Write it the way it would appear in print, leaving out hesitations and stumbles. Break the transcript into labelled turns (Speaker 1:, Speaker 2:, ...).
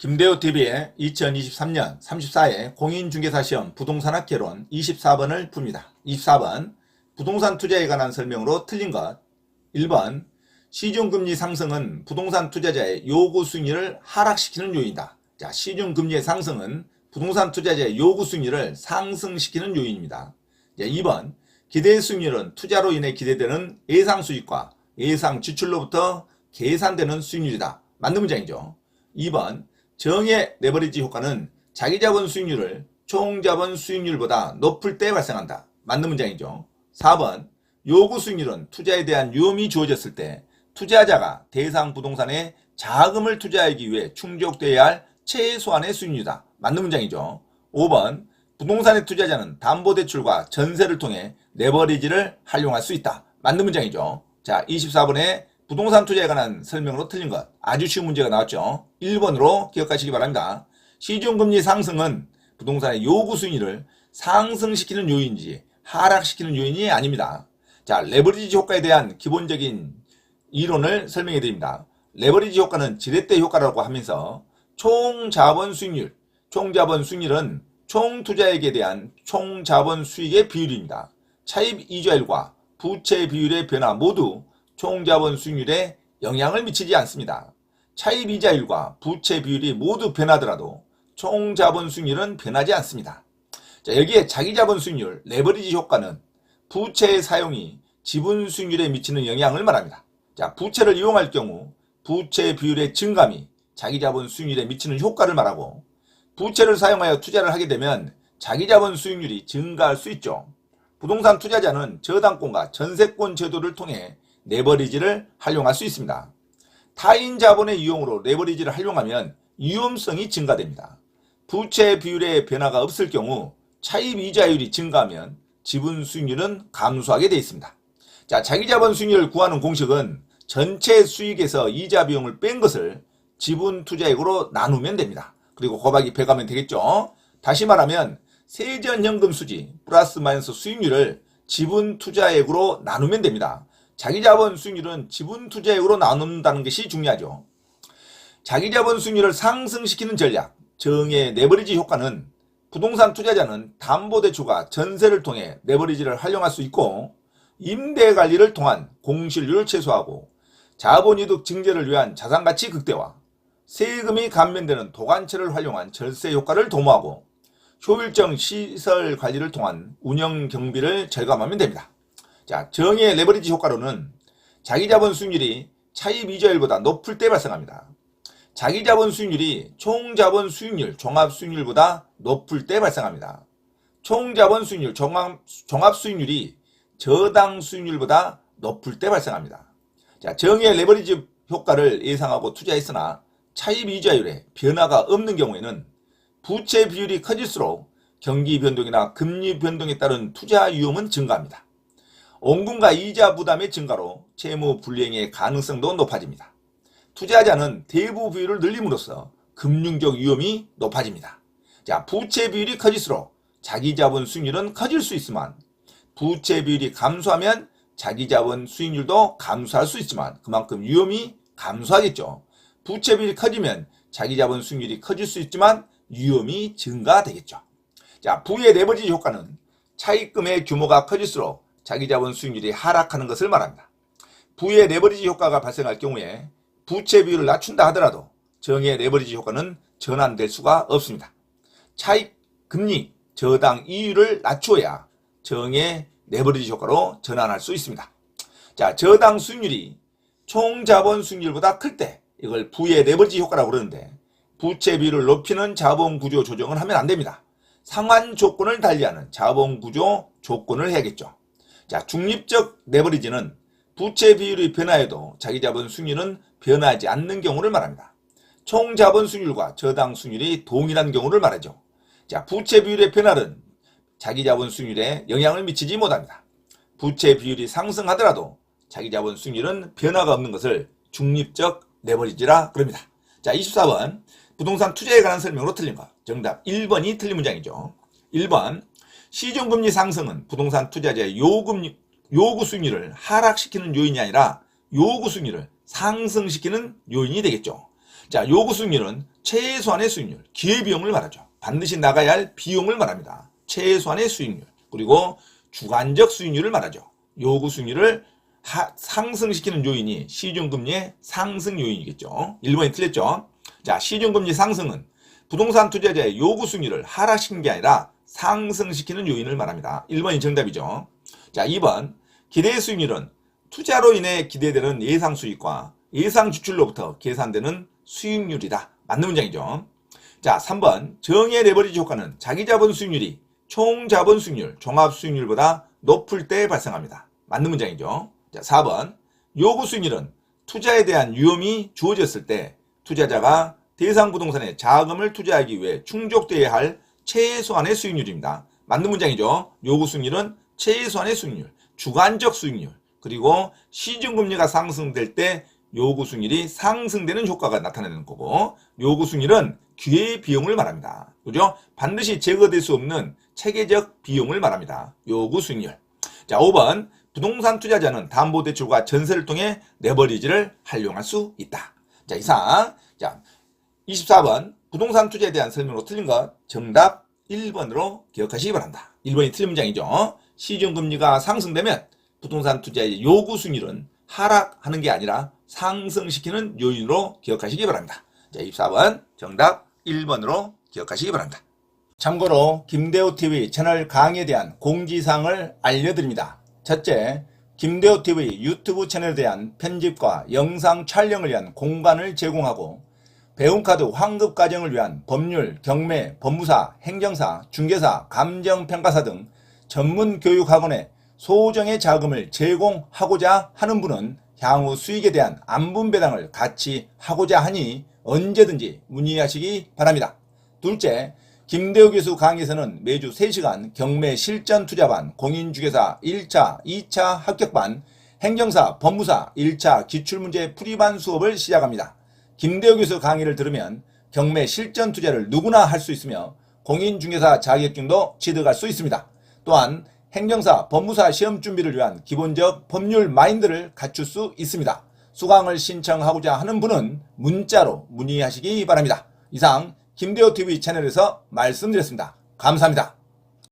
Speaker 1: 김대호TV의 2023년 34회 공인중개사시험 부동산학개론 24번을 풉니다. 24번 부동산 투자에 관한 설명으로 틀린 것. 1번 시중금리 상승은 부동산 투자자의 요구 수익률을 하락시키는 요인이다. 자, 시중금리의 상승은 부동산 투자자의 요구 수익률을 상승시키는 요인입니다. 자, 2번 기대 수익률은 투자로 인해 기대되는 예상 수익과 예상 지출로부터 계산되는 수익률이다. 맞는 문장이죠. 2번 정의 레버리지 효과는 자기자본 수익률을 총자본 수익률보다 높을 때 발생한다. 맞는 문장이죠. 4번 요구 수익률은 투자에 대한 위험이 주어졌을 때 투자자가 대상 부동산에 자금을 투자하기 위해 충족되어야 할 최소한의 수익률이다. 맞는 문장이죠. 5번 부동산의 투자자는 담보대출과 전세를 통해 레버리지를 활용할 수 있다. 맞는 문장이죠. 자, 24번에 부동산 투자에 관한 설명으로 틀린 것. 아주 쉬운 문제가 나왔죠. 1번으로 기억하시기 바랍니다. 시중금리 상승은 부동산의 요구 수익률을 상승시키는 요인이지 하락시키는 요인이 아닙니다. 자, 레버리지 효과에 대한 기본적인 이론을 설명해 드립니다. 레버리지 효과는 지렛대 효과라고 하면서 총자본 수익률, 총자본 수익률은 총투자액에 대한 총자본 수익의 비율입니다. 차입 이자율과 부채 비율의 변화 모두 총자본 수익률에 영향을 미치지 않습니다. 차입 이자율과 부채 비율이 모두 변하더라도 총자본 수익률은 변하지 않습니다. 자, 여기에 자기자본 수익률, 레버리지 효과는 부채의 사용이 지분 수익률에 미치는 영향을 말합니다. 자, 부채를 이용할 경우 부채 비율의 증감이 자기자본 수익률에 미치는 효과를 말하고 부채를 사용하여 투자를 하게 되면 자기자본 수익률이 증가할 수 있죠. 부동산 투자자는 저당권과 전세권 제도를 통해 레버리지를 활용할 수 있습니다. 타인 자본의 이용으로 레버리지를 활용하면 위험성이 증가됩니다. 부채 비율의 변화가 없을 경우 차입 이자율이 증가하면 지분 수익률은 감소하게 되어 있습니다. 자, 자기자본 수익률을 구하는 공식은 전체 수익에서 이자 비용을 뺀 것을 지분 투자액으로 나누면 됩니다. 그리고 곱하기 100 하면 되겠죠. 다시 말하면 세전현금 수지 플러스 마이너스 수익률을 지분 투자액으로 나누면 됩니다. 자기자본 수익률은 지분 투자액으로 나눈다는 것이 중요하죠. 자기자본 수익률을 상승시키는 전략, 정의 레버리지 효과는 부동산 투자자는 담보대출과 전세를 통해 레버리지를 활용할 수 있고 임대관리를 통한 공실률을 최소화하고 자본이득 증대를 위한 자산가치 극대화, 세금이 감면되는 도관체를 활용한 절세 효과를 도모하고 효율적 시설 관리를 통한 운영 경비를 절감하면 됩니다. 자, 정의 레버리지 효과로는 자기자본 수익률이 차입 이자율보다 높을 때 발생합니다. 자기자본 수익률이 총자본 수익률, 종합수익률보다 높을 때 발생합니다. 총자본 수익률, 종합수익률이 저당 수익률보다 높을 때 발생합니다. 자, 정의 레버리지 효과를 예상하고 투자했으나 차입 이자율에 변화가 없는 경우에는 부채 비율이 커질수록 경기 변동이나 금리 변동에 따른 투자 위험은 증가합니다. 원금과 이자 부담의 증가로 채무 불이행의 가능성도 높아집니다. 투자자는 대부 비율을 늘림으로써 금융적 위험이 높아집니다. 자, 부채 비율이 커질수록 자기자본 수익률은 커질 수 있지만 부채 비율이 감소하면 자기자본 수익률도 감소할 수 있지만 그만큼 위험이 감소하겠죠. 부채 비율이 커지면 자기자본 수익률이 커질 수 있지만 위험이 증가되겠죠. 자, 부의 레버리지 효과는 차입금의 규모가 커질수록 자기자본 수익률이 하락하는 것을 말합니다. 부의 레버리지 효과가 발생할 경우에 부채 비율을 낮춘다 하더라도 정의 레버리지 효과는 전환될 수가 없습니다. 차입 금리, 저당 이율을 낮추어야 정의 레버리지 효과로 전환할 수 있습니다. 자, 저당 수익률이 총자본 수익률보다 클 때 이걸 부의 레버리지 효과라고 그러는데 부채 비율을 높이는 자본 구조 조정을 하면 안 됩니다. 상환 조건을 달리하는 자본 구조 조건을 해야겠죠. 자, 중립적 레버리지는 부채 비율이 변화해도 자기자본 수익률은 변하지 않는 경우를 말합니다. 총자본 수익률과 저당 수익률이 동일한 경우를 말하죠. 자, 부채 비율의 변화는 자기자본 수익률에 영향을 미치지 못합니다. 부채 비율이 상승하더라도 자기자본 수익률은 변화가 없는 것을 중립적 레버리지라 그럽니다. 자, 24번 부동산 투자에 관한 설명으로 틀린 것. 정답 1번이 틀린 문장이죠. 1번 시중금리 상승은 부동산 투자자의 요구 수익률을 하락시키는 요인이 아니라 요구 수익률을 상승시키는 요인이 되겠죠. 자, 요구 수익률은 최소한의 수익률, 기회비용을 말하죠. 반드시 나가야 할 비용을 말합니다. 최소한의 수익률. 그리고 주관적 수익률을 말하죠. 요구 수익률을 상승시키는 요인이 시중금리의 상승 요인이겠죠. 1번이 틀렸죠. 자, 시중금리 상승은 부동산 투자자의 요구 수익률을 하락시키는 게 아니라 상승시키는 요인을 말합니다. 1번이 정답이죠. 자, 2번 기대 수익률은 투자로 인해 기대되는 예상 수익과 예상 지출로부터 계산되는 수익률이다. 맞는 문장이죠. 자, 3번 정의 레버리지 효과는 자기 자본 수익률이 총 자본 수익률, 종합 수익률보다 높을 때 발생합니다. 맞는 문장이죠. 자, 4번 요구 수익률은 투자에 대한 위험이 주어졌을 때 투자자가 대상 부동산에 자금을 투자하기 위해 충족되어야 할 최소한의 수익률입니다. 맞는 문장이죠. 요구 수익률은 최소한의 수익률, 주관적 수익률, 그리고 시중금리가 상승될 때 요구 수익률이 상승되는 효과가 나타나는 거고, 요구 수익률은 기회 비용을 말합니다. 그죠? 반드시 제거될 수 없는 체계적 비용을 말합니다. 요구 수익률. 자, 5번 부동산 투자자는 담보대출과 전세를 통해 레버리지를 활용할 수 있다. 자, 이상. 자, 24번 부동산 투자에 대한 설명으로 틀린 것 정답 1번으로 기억하시기 바랍니다. 1번이 틀린 문장이죠. 시중금리가 상승되면 부동산 투자의 요구 수익률은 하락하는 게 아니라 상승시키는 요인으로 기억하시기 바랍니다. 자, 24번 정답 1번으로 기억하시기 바랍니다. 참고로 김대호TV 채널 강의에 대한 공지사항을 알려드립니다. 첫째, 김대호TV 유튜브 채널에 대한 편집과 영상 촬영을 위한 공간을 제공하고 배움카드 환급 과정을 위한 법률, 경매, 법무사, 행정사, 중개사, 감정평가사 등 전문 교육학원에 소정의 자금을 제공하고자 하는 분은 향후 수익에 대한 안분배당을 같이 하고자 하니 언제든지 문의하시기 바랍니다. 둘째, 김대호 교수 강의에서는 매주 3시간 경매 실전 투자반, 공인중개사 1차, 2차 합격반, 행정사, 법무사 1차 기출문제 풀이반 수업을 시작합니다. 김대호 교수 강의를 들으면 경매 실전 투자를 누구나 할 수 있으며 공인중개사 자격증도 취득할 수 있습니다. 또한 행정사, 법무사 시험 준비를 위한 기본적 법률 마인드를 갖출 수 있습니다. 수강을 신청하고자 하는 분은 문자로 문의하시기 바랍니다. 이상 김대호TV 채널에서 말씀드렸습니다. 감사합니다.